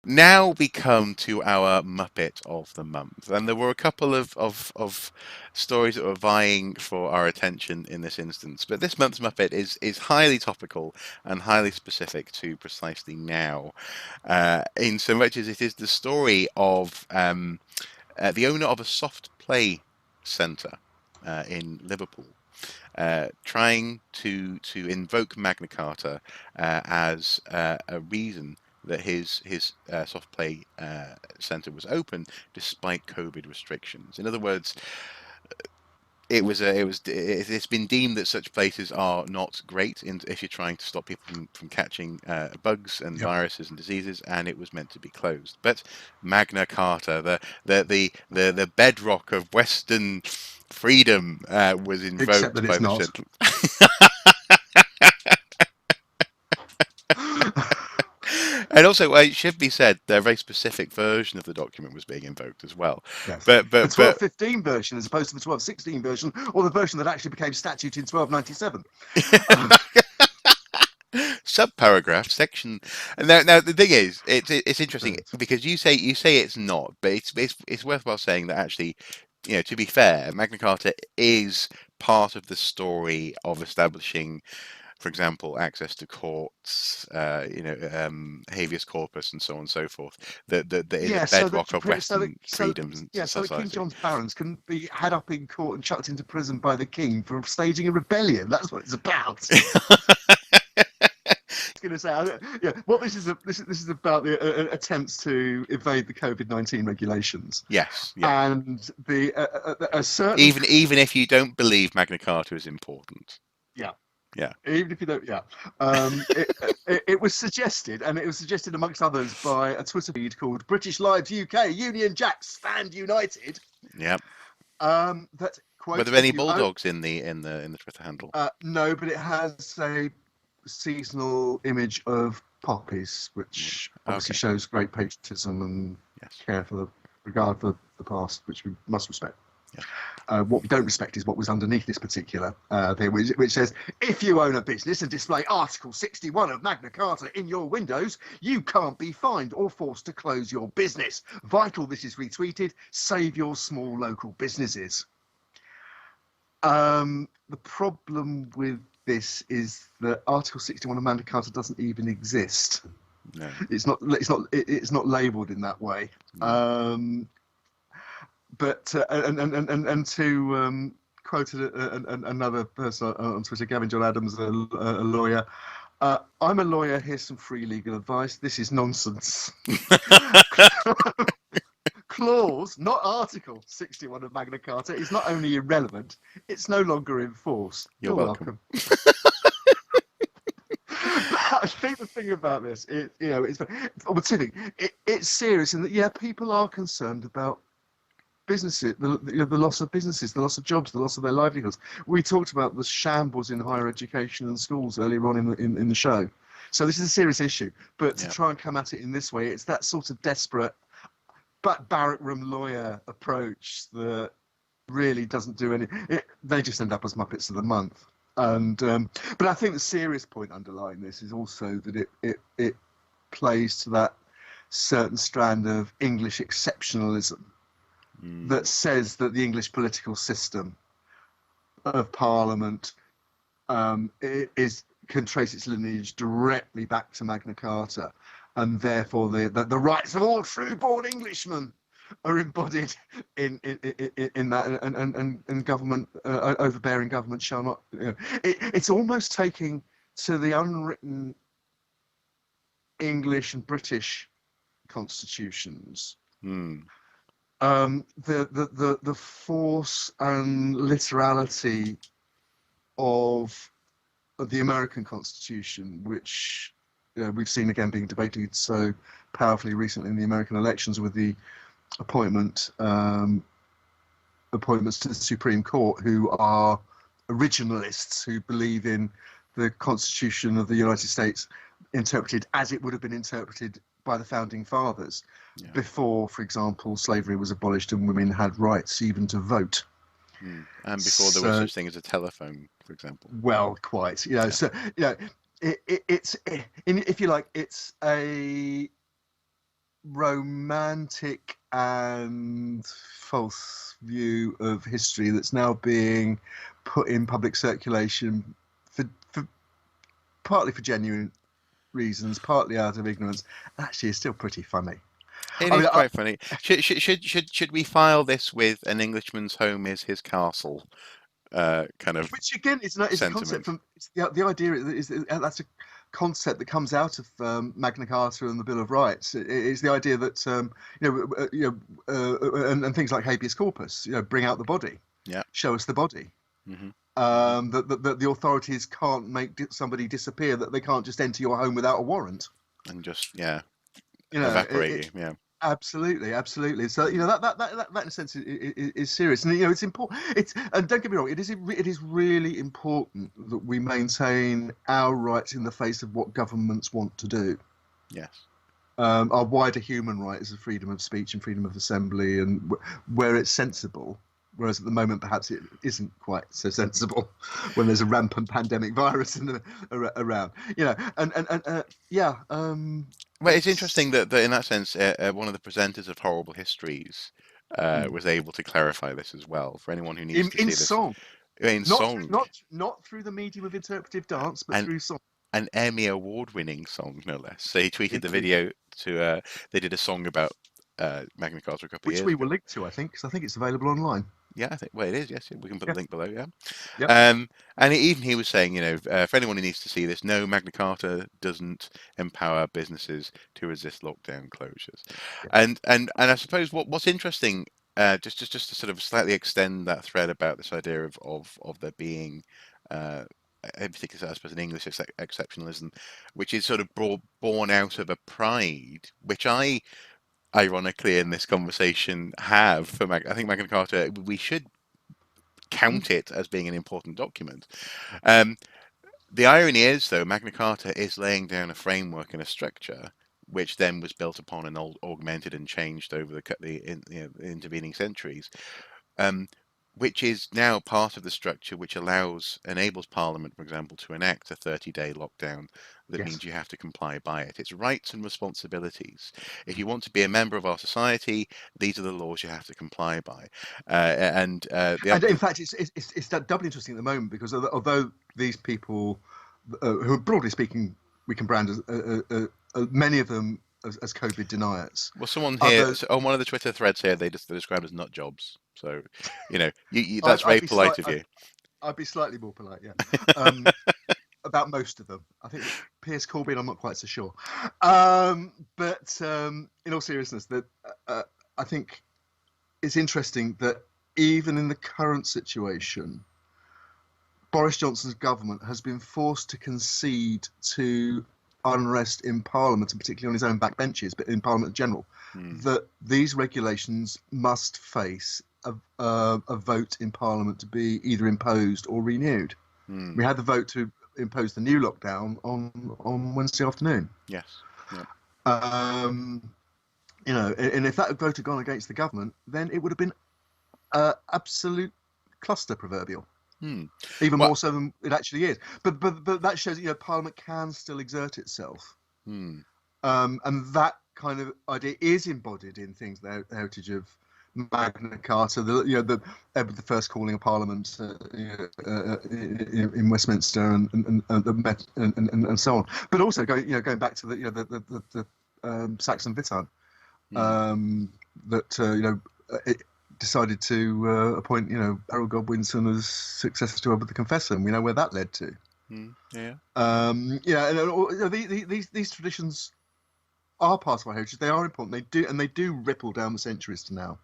now we come to our Muppet of the month, and there were a couple of stories that were vying for our attention in this instance. But this month's Muppet is highly topical and highly specific to precisely now, in so much as it is the story of the owner of a soft play centre in Liverpool. Trying to invoke Magna Carta as a reason that his soft play centre was open despite COVID restrictions. In other words, it's been deemed that such places are not great if you're trying to stop people from catching bugs and Yep. viruses and diseases, and it was meant to be closed. But Magna Carta, the bedrock of Western freedom, was Except that invoked by it's the not. gentleman. And also, it should be said, a very specific version of the document was being invoked as well. Yes. But The but but 1215 version as opposed to the 1216 version, or the version that actually became statute in 1297. Um, subparagraph section. Now the thing is, it's interesting but, because you say it's not, but it's worthwhile saying that actually, to be fair, Magna Carta is part of the story of establishing, for example, access to courts, habeas corpus, and so on and so forth. That is a yeah, bedrock of Western so freedoms and yeah, so that King society. John's barons can be had up in court and chucked into prison by the king for staging a rebellion. That's what it's about. Going to say, yeah, what this is about the attempts to evade the COVID-19 regulations, Yes, yeah. and the a certain Even if you don't believe Magna Carta is important. yeah. Yeah. Even if you don't, yeah. It was suggested, and it was suggested amongst others by a Twitter feed called British Lives UK Union Jacks Stand United. Yeah. That Were quote, there any if you own, bulldogs in the Twitter handle? no, but it has a seasonal image of poppies, which obviously Okay. shows great patriotism and Yes. care for the regard for the past, which we must respect. Yeah. What we don't respect is what was underneath this particular thing, which says, if you own a business and display Article 61 of Magna Carta in your windows, you can't be fined or forced to close your business. Vital this is retweeted. Save your small local businesses. The problem with this is that Article 61 of Magna Carta doesn't even exist. No. It's not labelled in that way. No. But to quote another person on Twitter, Gavin John Adams, a lawyer. I'm a lawyer. Here's some free legal advice. This is nonsense. Clause, not Article 61 of Magna Carta, is not only irrelevant, it's no longer in force. You're welcome. I think the thing about this, it's serious in that, yeah, people are concerned about businesses, the loss of businesses, the loss of jobs, the loss of their livelihoods. We talked about the shambles in higher education and schools earlier on in the show. So this is a serious issue, but to try and come at it in this way, it's that sort of desperate but barrack room lawyer approach that really doesn't do any. They just end up as Muppets of the Month. And but I think the serious point underlying this is also that it plays to that certain strand of English exceptionalism that says that the English political system of Parliament can trace its lineage directly back to Magna Carta, and therefore the rights of all true-born Englishmen are embodied in that, and government, overbearing government shall not. It's almost taking to the unwritten English and British constitutions. The force and literality of the American Constitution, which we've seen again being debated so powerfully recently in the American elections with the appointments to the Supreme Court, who are originalists who believe in the Constitution of the United States interpreted as it would have been interpreted by the founding fathers before, for example, slavery was abolished and women had rights even to vote. And before there was such thing as a telephone, for example. Well, quite. So it's if you like, it's a romantic and false view of history that's now being put in public circulation for partly for genuine reasons, partly out of ignorance, actually is still pretty funny. It I is mean, quite funny. Should we file this with "An Englishman's home is his castle" kind of which again is a concept sentiment? from the idea is that's a concept that comes out of Magna Carta and the Bill of Rights. It's the idea that and things like habeas corpus, bring out the body, Yeah. show us the body. Hmm. That the authorities can't make somebody disappear, that they can't just enter your home without a warrant. And just, yeah, You know, evaporate you. Yeah. absolutely, absolutely. So that in a sense is serious, and it's important. And don't get me wrong, it is really important that we maintain our rights in the face of what governments want to do. Yes. Our wider human rights of freedom of speech and freedom of assembly, and where it's sensible. Whereas at the moment, perhaps it isn't quite so sensible when there's a rampant pandemic virus around. Yeah. Well, it's interesting that in that sense, one of the presenters of Horrible Histories Mm. was able to clarify this as well for anyone who needs to In see this song, in song, not through the medium of interpretive dance, but and through song. an Emmy award-winning song, no less. So he tweeted the Indeed. video to. They did a song about Magna Carta a couple of Which years we ago. will link to, I think, because I think it's available online. Yeah, I think. Well, it is. Yes, we can put the Yeah. link below. Yeah. Yep. And even he was saying, for anyone who needs to see this, no, Magna Carta doesn't empower businesses to resist lockdown closures. Yeah. And I suppose what's interesting, just to sort of slightly extend that thread about this idea of there being, in particular, I suppose, an English exceptionalism, which is sort of born out of a pride, which I, ironically, in this conversation have for I think Magna Carta, we should Mm. count it as being an important document. Um, the irony is, though, Magna Carta is laying down a framework and a structure which then was built upon and augmented and changed over the intervening centuries, um, which is now part of the structure which enables Parliament, for example, to enact a 30-day lockdown that Yes. means you have to comply by it. It's rights and responsibilities. If you want to be a member of our society, these are the laws you have to comply by. And in fact, it's doubly interesting at the moment because although these people, who are broadly speaking, we can brand as many of them as COVID deniers. Well, someone here Others, on one of the Twitter threads here, they're described as nut jobs. So, I'd, that's I'd very be polite slight, of you. I'd be slightly more polite, yeah. About most of them. I think Piers Corbyn, I'm not quite so sure. But in all seriousness, that I think it's interesting that even in the current situation, Boris Johnson's government has been forced to concede to unrest in Parliament, and particularly on his own backbenches, but in Parliament in general, that these regulations must face a vote in Parliament to be either imposed or renewed. We had the vote to impose the new lockdown on Wednesday afternoon. Yes. Yeah. And if that vote had gone against the government, then it would have been absolute cluster proverbial. Even Well, more so than it actually is. But that shows Parliament can still exert itself. And that kind of idea is embodied in things, the heritage of Magna Carta, the first calling of Parliament in Westminster and so on. But also going back to the Saxon Witan, that it decided to appoint Errol Godwinson as successor to Edward the Confessor, and we know where that led to. Yeah. These traditions are part of our heritage. They are important. They do ripple down the centuries to now.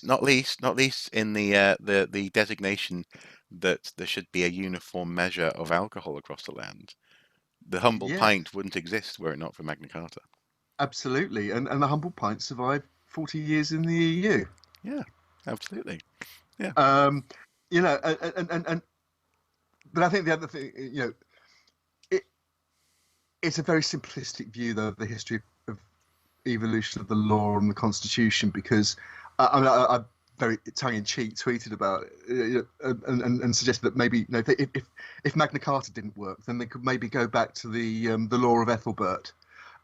Not least in the designation that there should be a uniform measure of alcohol across the land. The humble Yeah, pint wouldn't exist were it not for Magna Carta. absolutely. And the humble pint survived 40 years in the EU. Yeah, absolutely. Yeah. And but I think the other thing, it's a very simplistic view, though, of the history of evolution of the law and the Constitution, because very tongue-in-cheek tweeted about it, and suggested that maybe, you know, if Magna Carta didn't work, then they could maybe go back to the law of Ethelbert.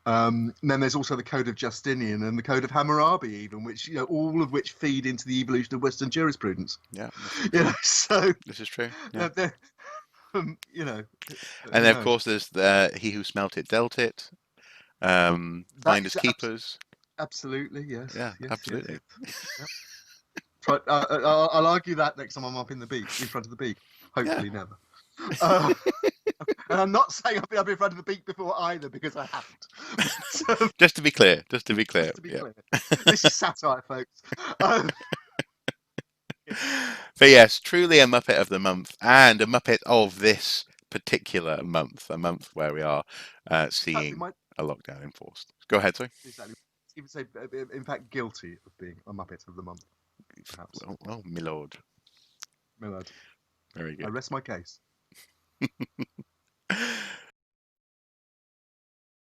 And then there's also the Code of Justinian and the Code of Hammurabi, even, which, you know, all of which feed into the evolution of Western jurisprudence. Yeah, You know, so this is true. Yeah. you know, And who then, of knows? course, there's he who smelt it dealt it. That Finders is keepers. absolutely, yes, Yeah, yes, yes, absolutely. yes. Yep. Try, I'll argue that next time I'm up in the beak, in front of the beak. Yeah. Hopefully never. Uh, and I'm not saying I've been up in front of the beak before either, because I haven't. So, Just to be clear. Just to be clear. just to be Yeah. clear, this is satire, folks. Yeah. But yes, truly a Muppet of the month and a Muppet of this particular month, a month where we are In fact, we seeing might a lockdown enforced. Go ahead, sorry. exactly even say, in fact, guilty of being a Muppet of the month, perhaps. Oh, my lord. Millard, Very I good. rest my case.